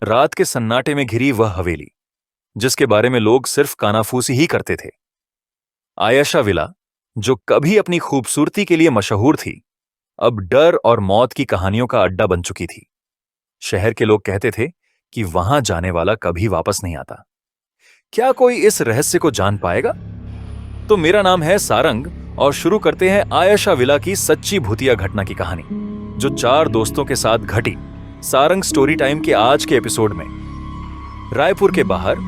रात के सन्नाटे में घिरी वह हवेली जिसके बारे में लोग सिर्फ कानाफूसी ही करते थे। आयशा विला, जो कभी अपनी खूबसूरती के लिए मशहूर थी, अब डर और मौत की कहानियों का अड्डा बन चुकी थी। शहर के लोग कहते थे कि वहां जाने वाला कभी वापस नहीं आता। क्या कोई इस रहस्य को जान पाएगा? तो मेरा नाम है सारंग और शुरू करते हैं आयशा विला की सच्ची भूतिया घटना की कहानी, जो 4 दोस्तों के साथ घटी सारंग स्टोरी टाइम के आज के एपिसोड में। रायपुर के बाहर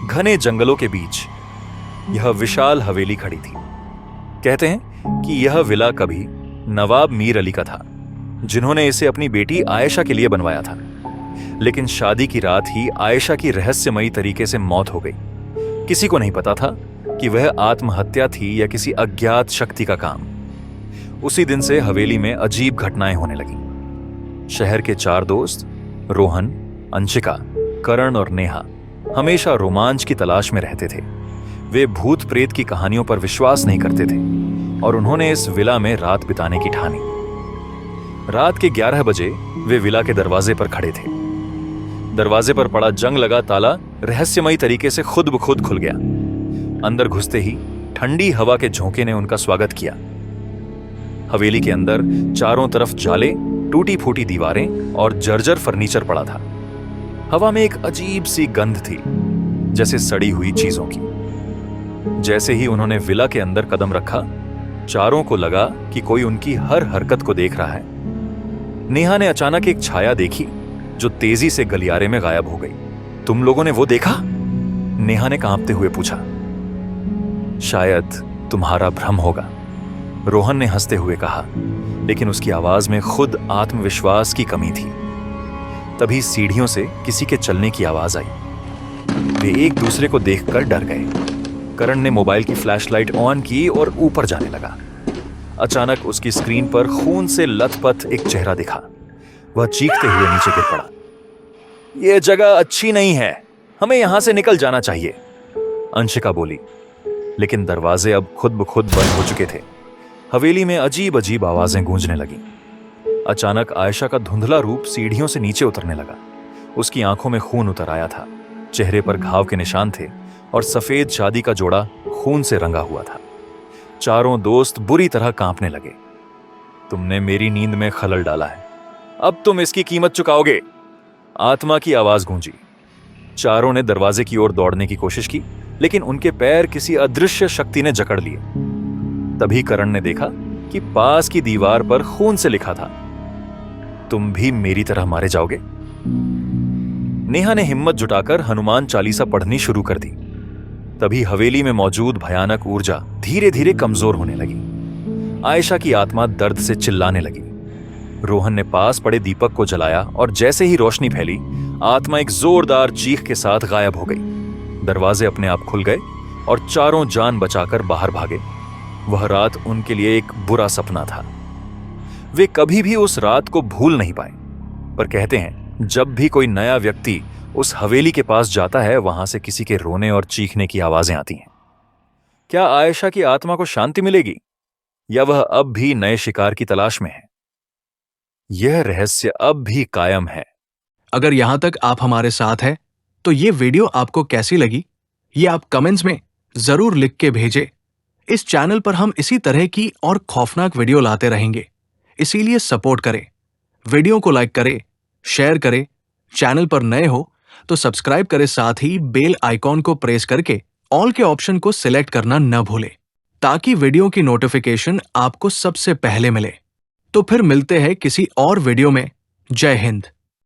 घने जंगलों के बीच यह विशाल हवेली खड़ी थी। कहते हैं कि यह विला कभी नवाब मीर अली का था, जिन्होंने इसे अपनी बेटी आयशा के लिए बनवाया था। लेकिन शादी की रात ही आयशा की रहस्यमयी तरीके से मौत हो गई। किसी को नहीं पता था कि वह आत्महत्या थी या किसी अज्ञात शक्ति का काम। उसी दिन से हवेली में अजीब घटनाएं होने लगीं। शहर के 4 दोस्त रोहन, अंशिका, करण और नेहा हमेशा रोमांच की तलाश में रहते थे। वे भूत प्रेत की कहानियों पर विश्वास नहीं करते थे और उन्होंने इस विला में रात बिताने की ठानी। रात के 11 बजे वे विला के दरवाजे पर खड़े थे। दरवाजे पर पड़ा जंग लगा ताला रहस्यमयी तरीके से खुद ब खुद खुल गया। अंदर घुसते ही ठंडी हवा के झोंके ने उनका स्वागत किया। हवेली के अंदर चारों तरफ जाले, टूटी फूटी दीवारें और जर्जर फर्नीचर पड़ा था। हवा में एक अजीब सी गंध थी, जैसे सड़ी हुई चीजों की। जैसे ही उन्होंने विला के अंदर कदम रखा, चारों को लगा कि कोई उनकी हर हरकत को देख रहा है। नेहा ने अचानक एक छाया देखी जो तेजी से गलियारे में गायब हो गई। तुम लोगों ने वो देखा? नेहा ने कांपते हुए पूछा। शायद तुम्हारा भ्रम होगा, रोहन ने हंसते हुए कहा, लेकिन उसकी आवाज में खुद आत्मविश्वास की कमी थी। तभी सीढ़ियों से किसी के चलने की आवाज आई। वे एक दूसरे को देखकर डर गए। करण ने मोबाइल की फ्लैशलाइट ऑन की और ऊपर जाने लगा। अचानक उसकी स्क्रीन पर खून से लथपथ एक चेहरा दिखा। वह चीखते हुए नीचे गिर पड़ा। यह जगह अच्छी नहीं है, हमें यहां से निकल जाना चाहिए, अंशिका बोली। लेकिन दरवाजे अब खुद ब खुद बंद हो चुके थे। हवेली में अजीब अजीब आवाजें गूंजने लगीं। अचानक आयशा का धुंधला रूप सीढ़ियों से नीचे उतरने लगा। उसकी आंखों में खून उतर आया था, चेहरे पर घाव के निशान थे और सफेद शादी का जोड़ा खून से रंगा हुआ था। चारों दोस्त बुरी तरह कांपने लगे। तुमने मेरी नींद में खलल डाला है, अब तुम इसकी कीमत चुकाओगे, आत्मा की आवाज गूंजी। चारों ने दरवाजे की ओर दौड़ने की कोशिश की, लेकिन उनके पैर किसी अदृश्य शक्ति ने जकड़ लिए। तभी करण ने देखा कि पास की दीवार पर खून से लिखा था, तुम भी मेरी तरह मारे जाओगे। नेहा ने हिम्मत जुटाकर हनुमान चालीसा पढ़नी शुरू कर दी। तभी हवेली में मौजूद भयानक ऊर्जा धीरे धीरे कमजोर होने लगी। आयशा की आत्मा दर्द से चिल्लाने लगी। रोहन ने पास पड़े दीपक को जलाया और जैसे ही रोशनी फैली, आत्मा एक जोरदार चीख के साथ गायब हो गई। दरवाजे अपने आप खुल गए और चारों जान बचाकर बाहर भागे। वह रात उनके लिए एक बुरा सपना था। वे कभी भी उस रात को भूल नहीं पाए। पर कहते हैं, जब भी कोई नया व्यक्ति उस हवेली के पास जाता है, वहां से किसी के रोने और चीखने की आवाजें आती हैं। क्या आयशा की आत्मा को शांति मिलेगी या वह अब भी नए शिकार की तलाश में है? यह रहस्य अब भी कायम है। अगर यहां तक आप हमारे साथ हैं, तो ये वीडियो आपको कैसी लगी, ये आप कमेंट्स में जरूर लिख के भेजें। इस चैनल पर हम इसी तरह की और खौफनाक वीडियो लाते रहेंगे, इसीलिए सपोर्ट करें। वीडियो को लाइक करें, शेयर करें। चैनल पर नए हो तो सब्सक्राइब करें, साथ ही बेल आइकॉन को प्रेस करके ऑल के ऑप्शन को सिलेक्ट करना न भूलें, ताकि वीडियो की नोटिफिकेशन आपको सबसे पहले मिले। तो फिर मिलते हैं किसी और वीडियो में। जय हिंद।